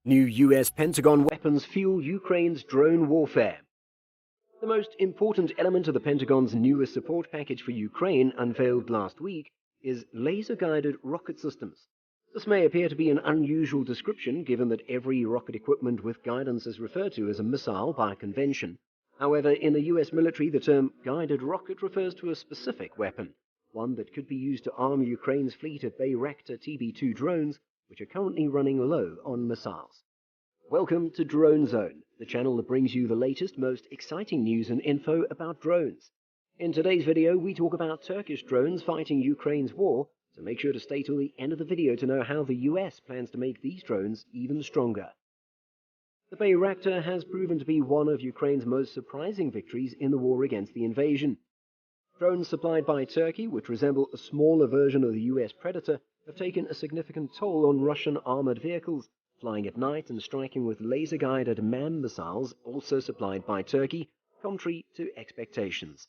New US Pentagon weapons fuel Ukraine's drone warfare. The most important element of the Pentagon's newest support package for Ukraine, unveiled last week, is laser-guided rocket systems. This may appear to be an unusual description, given that every rocket equipment with guidance is referred to as a missile by convention. However, in the US military, the term guided rocket refers to a specific weapon, one that could be used to arm Ukraine's fleet of Bayraktar TB2 drones, which are currently running low on missiles. Welcome to Drone Zone, the channel that brings you the latest, most exciting news and info about drones. In today's video, we talk about Turkish drones fighting Ukraine's war, so make sure to stay till the end of the video to know how the US plans to make these drones even stronger. The Bayraktar has proven to be one of Ukraine's most surprising victories in the war against the invasion. Drones supplied by Turkey, which resemble a smaller version of the US Predator, have taken a significant toll on Russian armored vehicles, flying at night and striking with laser-guided MAM missiles, also supplied by Turkey, contrary to expectations.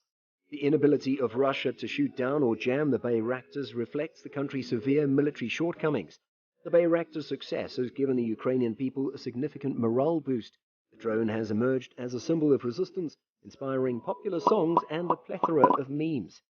The inability of Russia to shoot down or jam the Bayraktars reflects the country's severe military shortcomings. The Bayraktar's success has given the Ukrainian people a significant morale boost. The drone has emerged as a symbol of resistance, inspiring popular songs and a plethora of memes.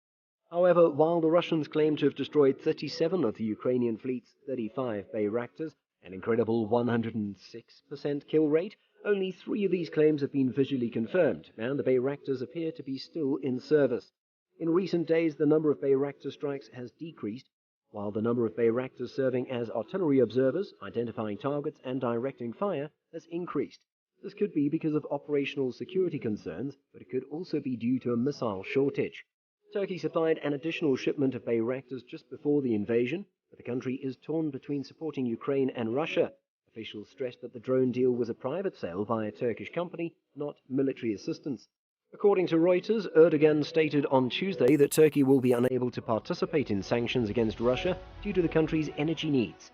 However, while the Russians claim to have destroyed 37 of the Ukrainian fleet's 35 Bayraktars, an incredible 106% kill rate, only 3 of these claims have been visually confirmed, and the Bayraktars appear to be still in service. In recent days, the number of Bayraktar strikes has decreased, while the number of Bayraktars serving as artillery observers, identifying targets and directing fire, has increased. This could be because of operational security concerns, but it could also be due to a missile shortage. Turkey supplied an additional shipment of Bayraktars just before the invasion, but the country is torn between supporting Ukraine and Russia. Officials stressed that the drone deal was a private sale by a Turkish company, not military assistance. According to Reuters, Erdogan stated on Tuesday that Turkey will be unable to participate in sanctions against Russia due to the country's energy needs.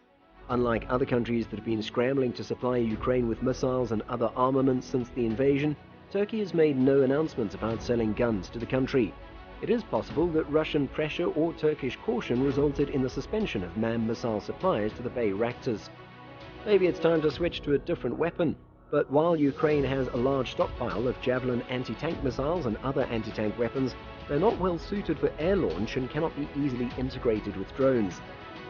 Unlike other countries that have been scrambling to supply Ukraine with missiles and other armaments since the invasion, Turkey has made no announcements about selling guns to the country. It is possible that Russian pressure or Turkish caution resulted in the suspension of MAM missile supplies to the Bayraktars. Maybe it's time to switch to a different weapon, but while Ukraine has a large stockpile of javelin anti-tank missiles and other anti-tank weapons, they're not well suited for air launch and cannot be easily integrated with drones.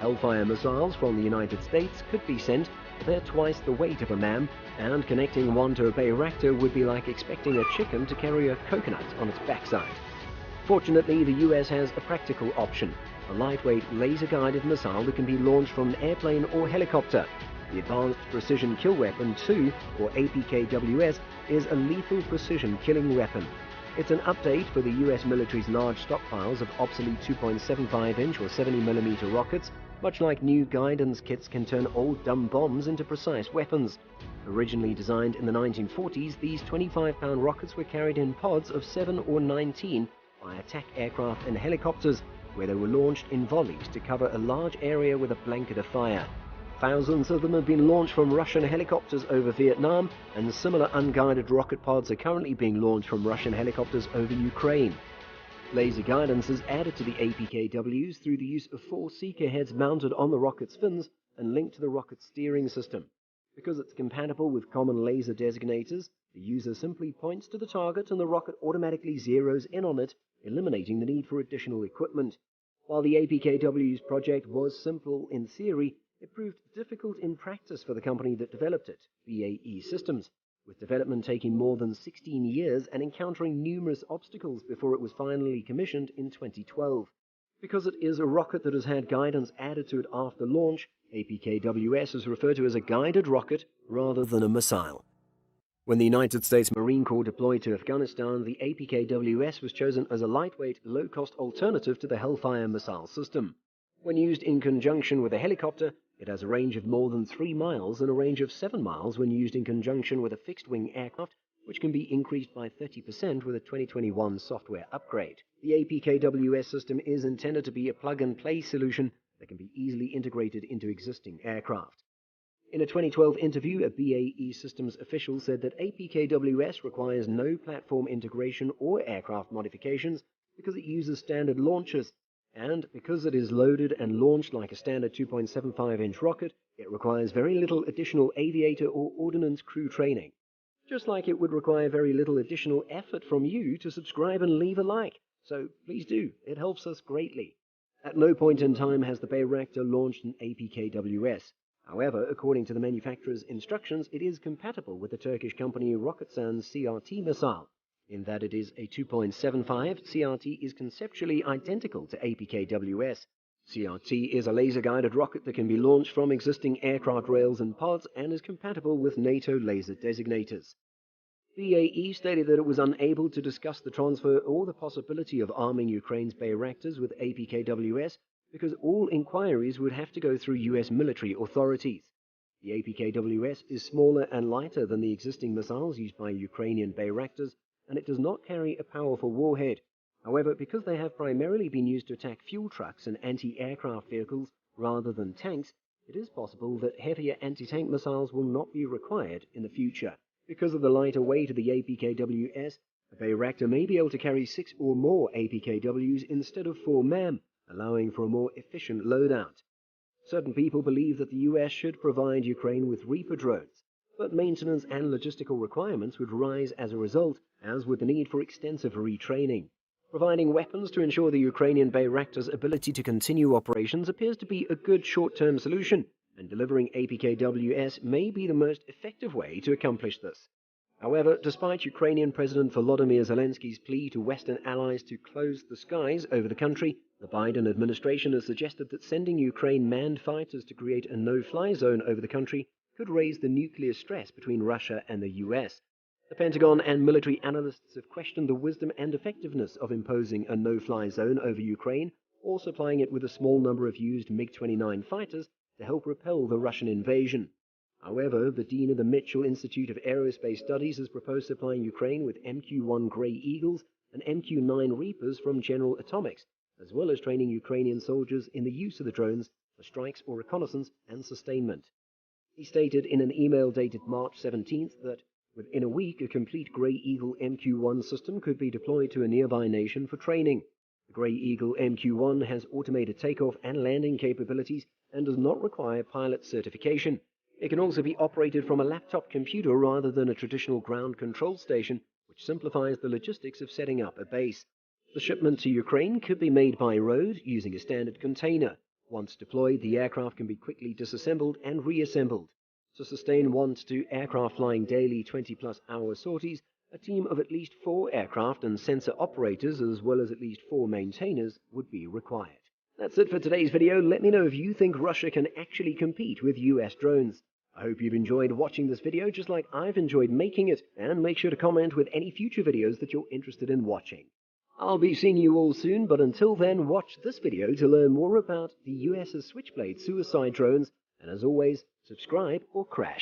Hellfire missiles from the United States could be sent, but they're twice the weight of a MAM, and connecting one to a Bayraktar would be like expecting a chicken to carry a coconut on its backside. Fortunately, the US has a practical option, a lightweight laser-guided missile that can be launched from an airplane or helicopter. The Advanced Precision Kill Weapon 2, or APKWS, is a lethal precision killing weapon. It's an update for the US military's large stockpiles of obsolete 2.75-inch or 70mm rockets, much like new guidance kits can turn old dumb bombs into precise weapons. Originally designed in the 1940s, these 25-pound rockets were carried in pods of 7 or 19 by attack aircraft and helicopters, where they were launched in volleys to cover a large area with a blanket of fire. Thousands of them have been launched from Russian helicopters over Vietnam, and similar unguided rocket pods are currently being launched from Russian helicopters over Ukraine. Laser guidance is added to the APKWs through the use of 4 seeker heads mounted on the rocket's fins and linked to the rocket's steering system. Because it's compatible with common laser designators, the user simply points to the target and the rocket automatically zeroes in on it, eliminating the need for additional equipment. While the APKW's project was simple in theory, it proved difficult in practice for the company that developed it, BAE Systems, with development taking more than 16 years and encountering numerous obstacles before it was finally commissioned in 2012. Because it is a rocket that has had guidance added to it after launch, APKWS is referred to as a guided rocket rather than a missile. When the United States Marine Corps deployed to Afghanistan, the APKWS was chosen as a lightweight, low-cost alternative to the Hellfire missile system. When used in conjunction with a helicopter, it has a range of more than 3 miles and a range of 7 miles when used in conjunction with a fixed-wing aircraft, which can be increased by 30% with a 2021 software upgrade. The APKWS system is intended to be a plug-and-play solution that can be easily integrated into existing aircraft. In a 2012 interview, a BAE Systems official said that APKWS requires no platform integration or aircraft modifications because it uses standard launchers, And because it is loaded and launched like a standard 2.75-inch rocket, it requires very little additional aviator or ordnance crew training. Just like it would require very little additional effort from you to subscribe and leave a like. So please do, it helps us greatly. At no point in time has the Bayraktar launched an APKWS. However, according to the manufacturer's instructions, it is compatible with the Turkish company Roketsan's CRT missile, in that it is a 2.75. CRT is conceptually identical to APKWS. CRT is a laser-guided rocket that can be launched from existing aircraft rails and pods and is compatible with NATO laser designators. BAE stated that it was unable to discuss the transfer or the possibility of arming Ukraine's Bayraktars with APKWS because all inquiries would have to go through US military authorities. The APKWS is smaller and lighter than the existing missiles used by Ukrainian Bayraktars, and it does not carry a powerful warhead. However, because they have primarily been used to attack fuel trucks and anti-aircraft vehicles rather than tanks, it is possible that heavier anti-tank missiles will not be required in the future. Because of the lighter weight of the APKWS, a Bayraktar may be able to carry 6 or more APKWs instead of 4 MAM, allowing for a more efficient loadout. Certain people believe that the US should provide Ukraine with Reaper drones, but maintenance and logistical requirements would rise as a result, as would the need for extensive retraining. Providing weapons to ensure the Ukrainian Bayraktar's ability to continue operations appears to be a good short-term solution, and delivering APKWS may be the most effective way to accomplish this. However, despite Ukrainian President Volodymyr Zelensky's plea to Western allies to close the skies over the country, the Biden administration has suggested that sending Ukraine manned fighters to create a no-fly zone over the country could raise the nuclear stress between Russia and the US. The Pentagon and military analysts have questioned the wisdom and effectiveness of imposing a no-fly zone over Ukraine or supplying it with a small number of used MiG-29 fighters to help repel the Russian invasion. However, the dean of the Mitchell Institute of Aerospace Studies has proposed supplying Ukraine with MQ-1 Grey Eagles and MQ-9 Reapers from General Atomics, as well as training Ukrainian soldiers in the use of the drones for strikes or reconnaissance and sustainment. He stated in an email dated March 17th that within a week a complete Grey Eagle MQ-1 system could be deployed to a nearby nation for training. The Grey Eagle MQ-1 has automated takeoff and landing capabilities and does not require pilot certification. It can also be operated from a laptop computer rather than a traditional ground control station, which simplifies the logistics of setting up a base. The shipment to Ukraine could be made by road using a standard container. Once deployed, the aircraft can be quickly disassembled and reassembled. To sustain 1 to 2 aircraft flying daily 20-plus hour sorties, a team of at least 4 aircraft and sensor operators as well as at least 4 maintainers would be required. That's it for today's video. Let me know if you think Russia can actually compete with US drones. I hope you've enjoyed watching this video just like I've enjoyed making it, and make sure to comment with any future videos that you're interested in watching. I'll be seeing you all soon, but until then, watch this video to learn more about the US's Switchblade suicide drones, and as always, subscribe or crash.